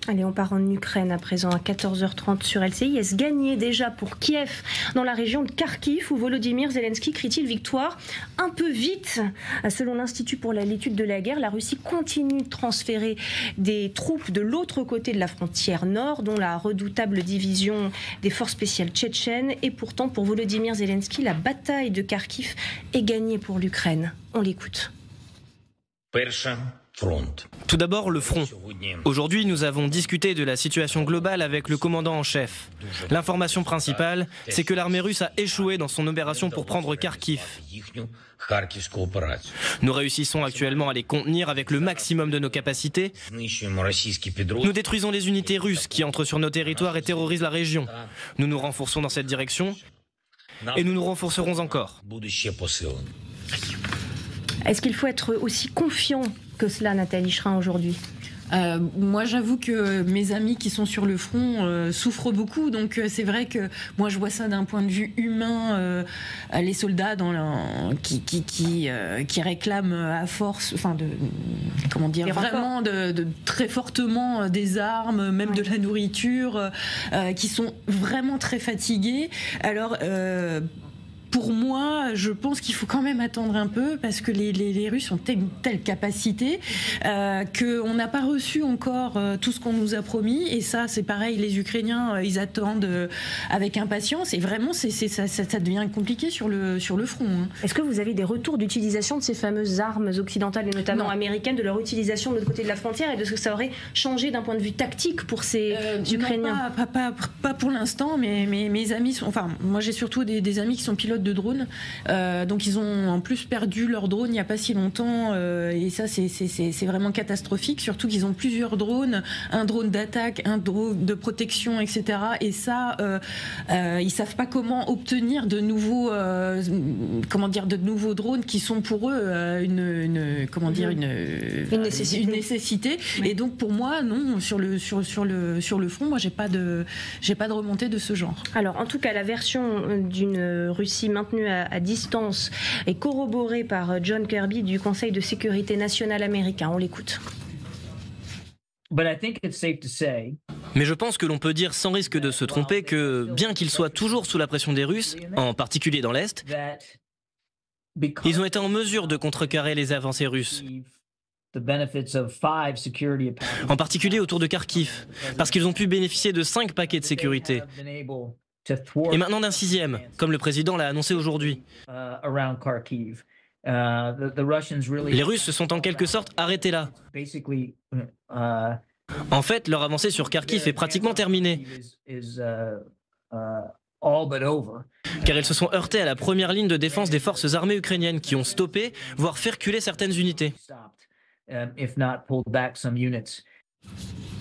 Allez, on part en Ukraine à présent à 14h30 sur LCI. Est-ce gagné déjà pour Kiev dans la région de Kharkiv où Volodymyr Zelensky crie-t-il victoire un peu vite? Selon l'Institut pour l'étude de la guerre, la Russie continue de transférer des troupes de l'autre côté de la frontière nord, dont la redoutable division des forces spéciales tchétchènes. Et pourtant, pour Volodymyr Zelensky, la bataille de Kharkiv est gagnée pour l'Ukraine. On l'écoute. Tout d'abord, le front. Aujourd'hui, nous avons discuté de la situation globale avec le commandant en chef. L'information principale, c'est que l'armée russe a échoué dans son opération pour prendre Kharkiv. Nous réussissons actuellement à les contenir avec le maximum de nos capacités. Nous détruisons les unités russes qui entrent sur nos territoires et terrorisent la région. Nous nous renforçons dans cette direction et nous nous renforcerons encore. Est-ce qu'il faut être aussi confiant que cela, Nathalie Schrin, aujourd'hui? Moi, j'avoue que mes amis qui sont sur le front souffrent beaucoup. Donc, c'est vrai que moi, je vois ça d'un point de vue humain. Les soldats qui réclament à force, enfin, vraiment de très fortement des armes, même de la nourriture, qui sont vraiment très fatigués. Alors. Pour moi, je pense qu'il faut quand même attendre un peu parce que les Russes ont une telle capacité qu'on n'a pas reçu encore tout ce qu'on nous a promis. Et ça, c'est pareil, les Ukrainiens, ils attendent avec impatience. Et vraiment, ça devient compliqué sur le front. Hein. Est-ce que vous avez des retours d'utilisation de ces fameuses armes occidentales et notamment américaines, de leur utilisation de l'autre côté de la frontière et de ce que ça aurait changé d'un point de vue tactique pour ces Ukrainiens? Non, pas pour l'instant, mais mes amis sont... Enfin, moi, j'ai surtout des amis qui sont pilotes de drones, donc ils ont en plus perdu leur drone il n'y a pas si longtemps, et ça c'est vraiment catastrophique, surtout qu'ils ont plusieurs drones, un drone d'attaque, un drone de protection, etc. Et ça, ils savent pas comment obtenir de nouveaux, de nouveaux drones qui sont pour eux une nécessité. Oui. Et donc pour moi, non, sur le front, moi j'ai pas de remontée de ce genre. Alors en tout cas, la version d'une Russie maintenue à distance est corroborée par John Kirby du Conseil de sécurité nationale américain. On l'écoute. Mais je pense que l'on peut dire sans risque de se tromper que, bien qu'ils soient toujours sous la pression des Russes, en particulier dans l'Est, ils ont été en mesure de contrecarrer les avancées russes. En particulier autour de Kharkiv, parce qu'ils ont pu bénéficier de 5 paquets de sécurité. Et maintenant d'un 6e, comme le président l'a annoncé aujourd'hui. Les Russes se sont en quelque sorte arrêtés là. En fait, leur avancée sur Kharkiv est pratiquement terminée. Car ils se sont heurtés à la première ligne de défense des forces armées ukrainiennes qui ont stoppé, voire fait reculer certaines unités.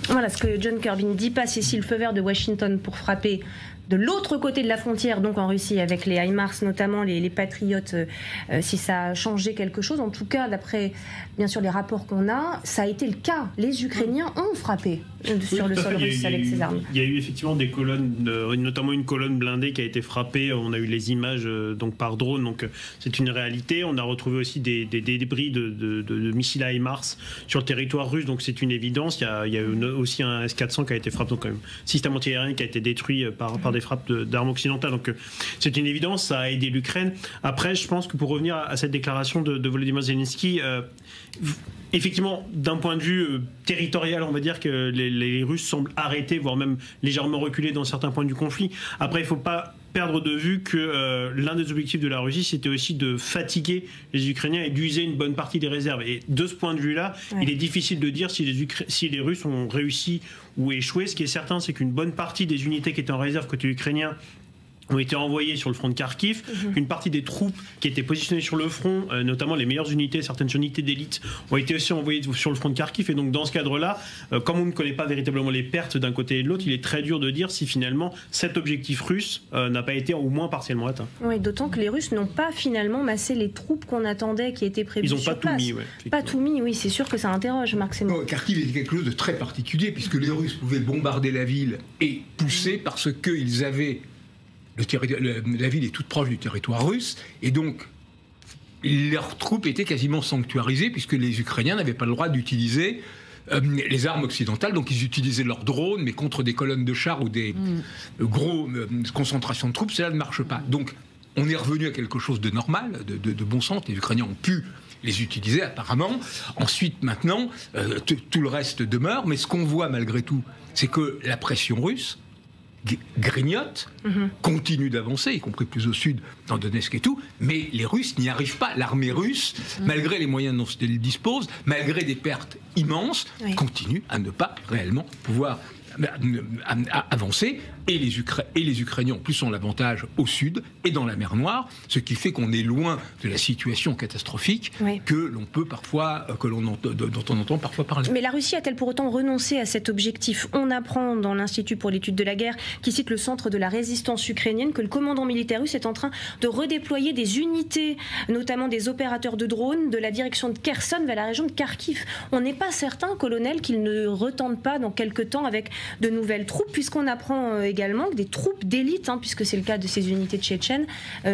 Voilà ce que John Kirby ne dit pas, c'est le feu vert de Washington pour frapper de l'autre côté de la frontière, donc en Russie, avec les HIMARS, notamment les patriotes, si ça a changé quelque chose. En tout cas, d'après, bien sûr, les rapports qu'on a, ça a été le cas. Les Ukrainiens ont frappé sur le sol russe avec ces armes. Il y a eu effectivement des colonnes, notamment une colonne blindée qui a été frappée. On a eu les images donc par drone, donc c'est une réalité. On a retrouvé aussi des débris de missiles HIMARS sur le territoire russe, donc c'est une évidence. Il y a eu aussi un S-400 qui a été frappé, donc quand même système antiaérien qui a été détruit par des frappes d'armes occidentales. Donc c'est une évidence, ça a aidé l'Ukraine. Après, je pense que pour revenir à cette déclaration de Volodymyr Zelensky, effectivement, d'un point de vue territorial, on va dire que les Russes semblent arrêtés, voire même légèrement reculés dans certains points du conflit. Après, il ne faut pas perdre de vue que l'un des objectifs de la Russie, c'était aussi de fatiguer les Ukrainiens et d'user une bonne partie des réserves. Et de ce point de vue-là, il est difficile de dire si les Russes ont réussi ou échoué. Ce qui est certain, c'est qu'une bonne partie des unités qui étaient en réserve côté ukrainien ont été envoyés sur le front de Kharkiv. Une partie des troupes qui étaient positionnées sur le front, notamment les meilleures unités, certaines unités d'élite, ont été aussi envoyées sur le front de Kharkiv. Et donc dans ce cadre-là, comme on ne connaît pas véritablement les pertes d'un côté et de l'autre, il est très dur de dire si finalement cet objectif russe n'a pas été au moins partiellement atteint. Oui, d'autant que les Russes n'ont pas finalement massé les troupes qu'on attendait, qui étaient prévues sur place. Ils n'ont pas tout mis, ouais. Pas tout mis, oui, c'est sûr que ça interroge, Marc Seymour. Kharkiv était quelque chose de très particulier, puisque les Russes pouvaient bombarder la ville et pousser parce qu'ils avaient... La ville est toute proche du territoire russe, et donc leurs troupes étaient quasiment sanctuarisées, puisque les Ukrainiens n'avaient pas le droit d'utiliser les armes occidentales. Donc ils utilisaient leurs drones, mais contre des colonnes de chars ou des gros concentrations de troupes, cela ne marche pas. Donc on est revenu à quelque chose de normal, de bon sens. Les Ukrainiens ont pu les utiliser apparemment. Ensuite, maintenant, tout le reste demeure. Mais ce qu'on voit malgré tout, c'est que la pression russe grignote, continue d'avancer, y compris plus au sud, dans Donetsk et tout, mais les Russes n'y arrivent pas. L'armée russe, malgré les moyens dont elle dispose, malgré des pertes immenses, continue à ne pas réellement pouvoir avancer, et les Ukrainiens en plus ont l'avantage au sud et dans la mer Noire, ce qui fait qu'on est loin de la situation catastrophique que l'on peut parfois, dont on entend parfois parler. Mais la Russie a-t-elle pour autant renoncé à cet objectif? On apprend dans l'Institut pour l'étude de la guerre, qui cite le centre de la résistance ukrainienne, que le commandant militaire russe est en train de redéployer des unités, notamment des opérateurs de drones, de la direction de Kherson vers la région de Kharkiv. On n'est pas certain, colonel, qu'il ne retente pas dans quelques temps avec de nouvelles troupes, puisqu'on apprend également que des troupes d'élite, puisque c'est le cas de ces unités tchétchènes,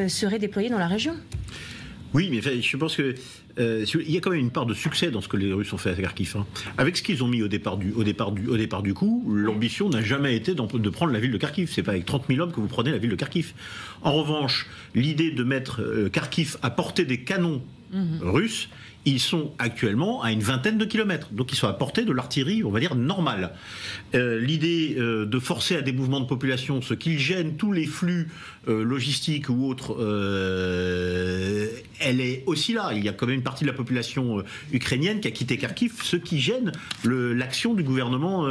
seraient déployées dans la région. Oui, mais je pense que il y a quand même une part de succès dans ce que les Russes ont fait à Kharkiv. Avec ce qu'ils ont mis au départ du coup, l'ambition n'a jamais été de prendre la ville de Kharkiv. C'est pas avec 30 000 hommes que vous prenez la ville de Kharkiv. En revanche, l'idée de mettre Kharkiv à portée des canons russes, ils sont actuellement à une vingtaine de kilomètres. Donc ils sont à portée de l'artillerie, on va dire, normale. L'idée de forcer à des mouvements de population, ce qui gêne tous les flux logistiques ou autres, elle est aussi là. Il y a quand même une partie de la population ukrainienne qui a quitté Kharkiv, ce qui gêne l'action du gouvernement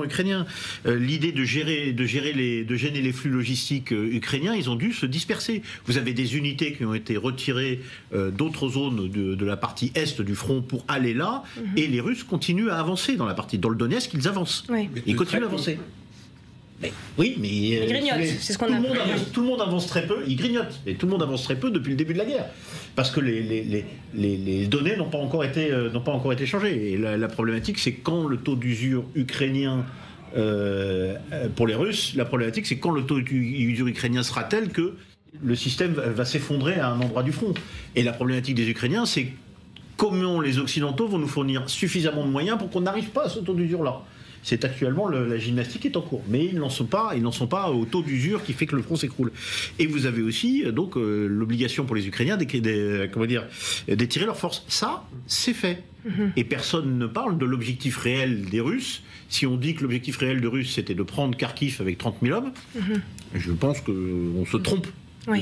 ukrainien. L'idée de gêner les flux logistiques ukrainiens, ils ont dû se disperser. Vous avez des unités qui ont été retirées d'autres zones de la partie est du front pour aller là, et les Russes continuent à avancer dans le Donetsk, ils avancent. Ils continuent à avancer. Mais, oui, mais ils grignotent, c'est ce qu'on a. Tout le monde avance très peu, ils grignotent. Et tout le monde avance très peu depuis le début de la guerre. Parce que les données n'ont pas encore été changées. Et la problématique, c'est quand le taux d'usure ukrainien pour les Russes, la problématique, c'est quand le taux d'usure ukrainien sera tel que le système va s'effondrer à un endroit du front. Et la problématique des Ukrainiens, c'est comment les Occidentaux vont nous fournir suffisamment de moyens pour qu'on n'arrive pas à ce taux d'usure-là. C'est actuellement la gymnastique est en cours, mais ils n'en sont pas au taux d'usure qui fait que le front s'écroule. Et vous avez aussi donc l'obligation pour les Ukrainiens d'étirer leurs forces. Ça, c'est fait. Et personne ne parle de l'objectif réel des Russes. Si on dit que l'objectif réel des Russes c'était de prendre Kharkiv avec 30 000 hommes, je pense qu'on se trompe.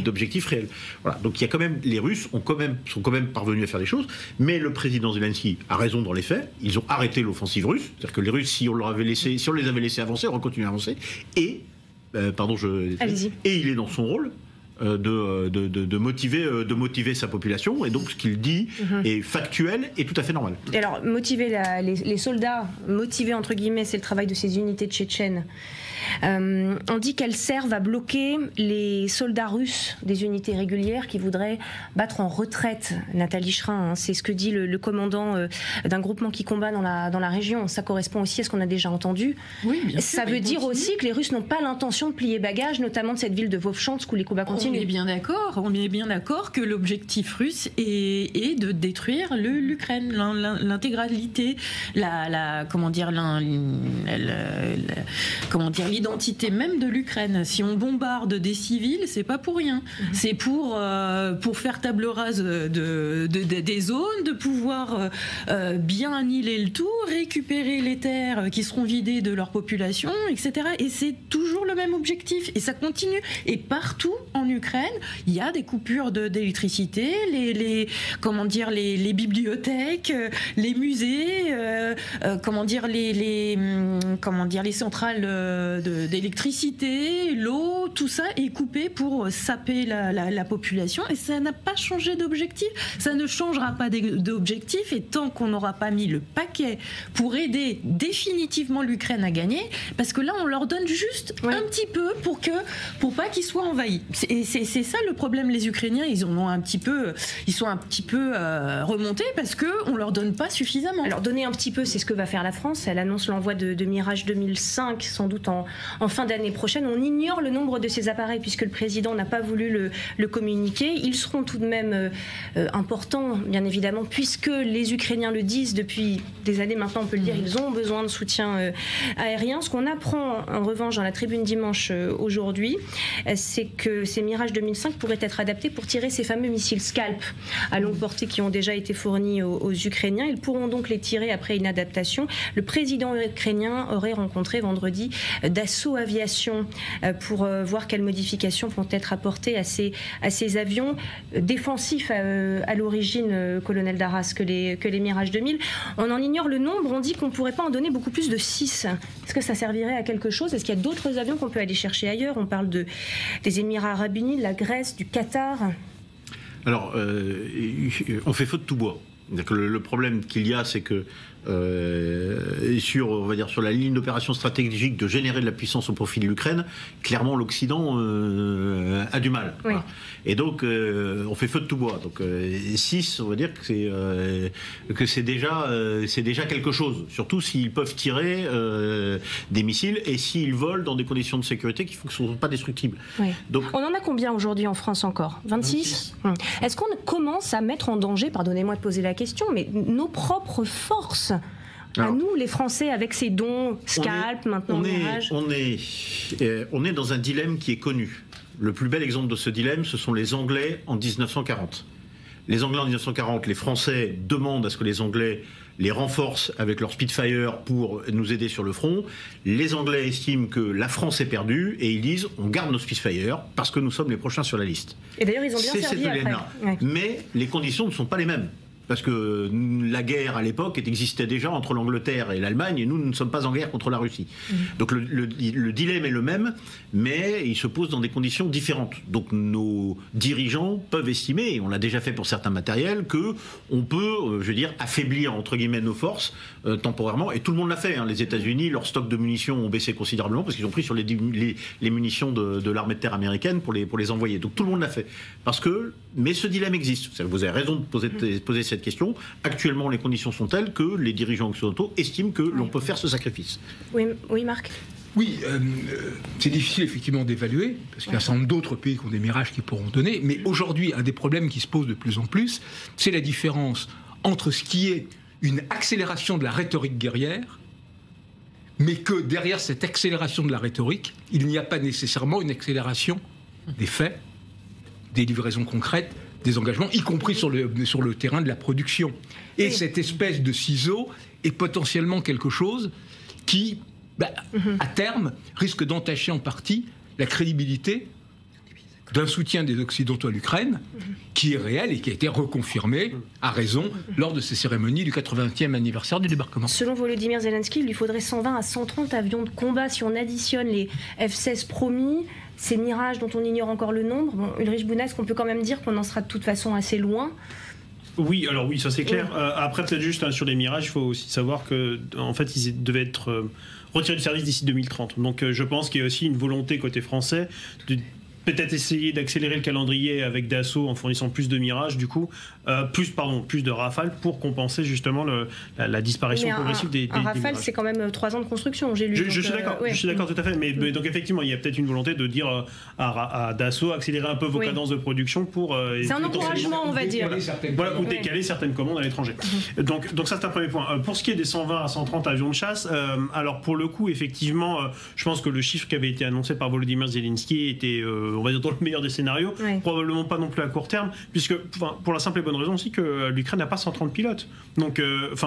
D'objectifs réels. Voilà. Donc il y a quand même, les Russes sont quand même parvenus à faire des choses, mais le président Zelensky a raison dans les faits. Ils ont arrêté l'offensive russe, c'est-à-dire que les Russes, si on les avait laissés avancer, on aurait continué à avancer. Et il est dans son rôle de motiver sa population, et donc ce qu'il dit est factuel et tout à fait normal. Et alors motiver les soldats, motiver entre guillemets, c'est le travail de ces unités tchétchènes. On dit qu'elles servent à bloquer les soldats russes des unités régulières qui voudraient battre en retraite. Nathalie Schrin, c'est ce que dit le commandant d'un groupement qui combat dans la région. Ça correspond aussi à ce qu'on a déjà entendu. Oui, bien sûr, ça veut dire aussi que les Russes n'ont pas l'intention de plier bagages, notamment de cette ville de Vovchansk où les combats continuent. On est bien d'accord que l'objectif russe est de détruire l'Ukraine, l'intégralité, l'identité même de l'Ukraine. Si on bombarde des civils, c'est pas pour rien. C'est pour faire table rase des zones, de pouvoir bien annihiler le tout, récupérer les terres qui seront vidées de leur population, etc. Et c'est toujours le même objectif. Et ça continue. Et partout en Ukraine, il y a des coupures d'électricité, les bibliothèques, les musées, les centrales d'électricité, l'eau, tout ça est coupé pour saper la population, et ça n'a pas changé d'objectif, ça ne changera pas d'objectif, et tant qu'on n'aura pas mis le paquet pour aider définitivement l'Ukraine à gagner, parce que là on leur donne juste un un petit peu pour pas qu'ils soient envahis. C'est ça le problème. Les Ukrainiens, ils sont un petit peu remontés parce que on leur donne pas suffisamment. Alors donner un petit peu, c'est ce que va faire la France. Elle annonce l'envoi de Mirage 2005 sans doute en fin d'année prochaine. On ignore le nombre de ces appareils puisque le président n'a pas voulu le communiquer. Ils seront tout de même importants, bien évidemment, puisque les Ukrainiens le disent depuis des années maintenant, on peut le dire, ils ont besoin de soutien aérien. Ce qu'on apprend en revanche dans la tribune dimanche aujourd'hui, c'est que ces Mirage 2005 pourraient être adaptés pour tirer ces fameux missiles Scalp à longue portée qui ont déjà été fournis aux Ukrainiens. Ils pourront donc les tirer après une adaptation. Le président ukrainien aurait rencontré vendredi Dassault Aviation pour voir quelles modifications vont être apportées à ces avions défensifs à l'origine, colonel Darras, que les Mirage 2000. On en ignore le nombre. On dit qu'on ne pourrait pas en donner beaucoup plus de 6. Est-ce que ça servirait à quelque chose? Est-ce qu'il y a d'autres avions qu'on peut aller chercher ailleurs? On parle des Émirats Arabes Unis, de la Grèce, du Qatar. Alors, on fait feu de tout bois. Le problème qu'il y a, c'est que on va dire, sur la ligne d'opération stratégique de générer de la puissance au profit de l'Ukraine, clairement l'Occident a du mal. Oui. Voilà. Et donc on fait feu de tout bois. Donc 6, on va dire que c'est déjà quelque chose. Surtout s'ils peuvent tirer des missiles et s'ils volent dans des conditions de sécurité qui ne sont pas destructibles. Oui. Donc, on en a combien aujourd'hui en France encore? 26. Est-ce qu'on commence à mettre en danger, pardonnez-moi de poser la question, mais nos propres forces? À nous, les Français, avec ces dons, Scalp, maintenant Mirage. On est dans un dilemme qui est connu. Le plus bel exemple de ce dilemme, ce sont les Anglais en 1940. Les Anglais en 1940, les Français demandent à ce que les Anglais les renforcent avec leur Spitfire pour nous aider sur le front. Les Anglais estiment que la France est perdue et ils disent on garde nos Spitfire parce que nous sommes les prochains sur la liste. Et d'ailleurs, ils ont bien servi après. Ouais. Mais les conditions ne sont pas les mêmes. Parce que la guerre à l'époque existait déjà entre l'Angleterre et l'Allemagne et nous ne sommes pas en guerre contre la Russie. Donc le dilemme est le même, mais il se pose dans des conditions différentes. Donc nos dirigeants peuvent estimer, et on l'a déjà fait pour certains matériels, qu'on peut, je veux dire, affaiblir entre guillemets nos forces temporairement. Et tout le monde l'a fait. Hein. Les États-Unis, leur stock de munitions ont baissé considérablement parce qu'ils ont pris sur les munitions de l'armée de terre américaine pour les envoyer. Donc tout le monde l'a fait. Mais ce dilemme existe. Vous avez raison de poser cette question. Actuellement, les conditions sont telles que les dirigeants occidentaux estiment que l'on peut faire ce sacrifice. Oui, Marc. Oui, c'est difficile effectivement d'évaluer, parce qu'il y a un certain nombre d'autres pays qui ont des mirages qui pourront donner, mais aujourd'hui, un des problèmes qui se pose de plus en plus, c'est la différence entre ce qui est une accélération de la rhétorique guerrière, mais que derrière cette accélération de la rhétorique, il n'y a pas nécessairement une accélération des faits, des livraisons concrètes, des engagements, y compris sur le terrain de la production. Et cette espèce de ciseau est potentiellement quelque chose qui, à terme, risque d'entacher en partie la crédibilité d'un soutien des Occidentaux à l'Ukraine, qui est réel et qui a été reconfirmé, à raison, lors de ces cérémonies du 80e anniversaire du débarquement. Selon Volodymyr Zelensky, il lui faudrait 120 à 130 avions de combat si on additionne les F-16 promis, ces Mirages dont on ignore encore le nombre. Bon, Ulrich Bounaz, qu'on peut quand même dire qu'on en sera de toute façon assez loin. Oui, alors oui, ça c'est clair. Après, peut-être juste sur les Mirages, il faut aussi savoir que, en fait, ils devaient être retirés du service d'ici 2030. Donc, je pense qu'il y a aussi une volonté côté français de peut-être essayer d'accélérer le calendrier avec Dassault en fournissant plus de Mirage, du coup, plus de Rafale pour compenser justement la disparition progressive des Rafale, c'est quand même 3 ans de construction, j'ai lu. Je suis d'accord, je suis d'accord tout à fait. Mais donc effectivement, il y a peut-être une volonté de dire à Dassault, accélérer un peu vos cadences de production pour... c'est un encouragement, on va dire. Voilà, ou décaler certaines commandes à l'étranger. Donc ça, c'est un premier point. Pour ce qui est des 120 à 130 avions de chasse, alors pour le coup, effectivement, je pense que le chiffre qui avait été annoncé par Volodymyr Zelensky était... on va dire dans le meilleur des scénarios, probablement pas non plus à court terme, puisque pour la simple et bonne raison aussi que l'Ukraine n'a pas 130 pilotes. Donc,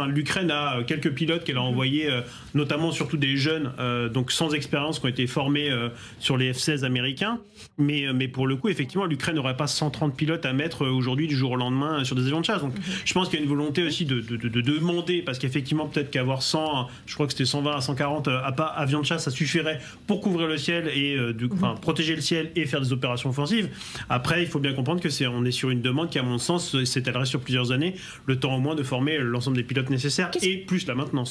l'Ukraine a quelques pilotes qu'elle a envoyés, notamment surtout des jeunes, donc sans expérience, qui ont été formés sur les F-16 américains. Mais pour le coup, effectivement, l'Ukraine n'aurait pas 130 pilotes à mettre aujourd'hui du jour au lendemain sur des avions de chasse. Donc, je pense qu'il y a une volonté aussi de demander, parce qu'effectivement, peut-être qu'avoir 100, je crois que c'était 120 à 140 avions de chasse, ça suffirait pour couvrir le ciel et protéger le ciel et faire des opérations offensives. Après, il faut bien comprendre que on est sur une demande qui, à mon sens, s'étalerait sur plusieurs années, le temps au moins de former l'ensemble des pilotes nécessaires et plus la maintenance.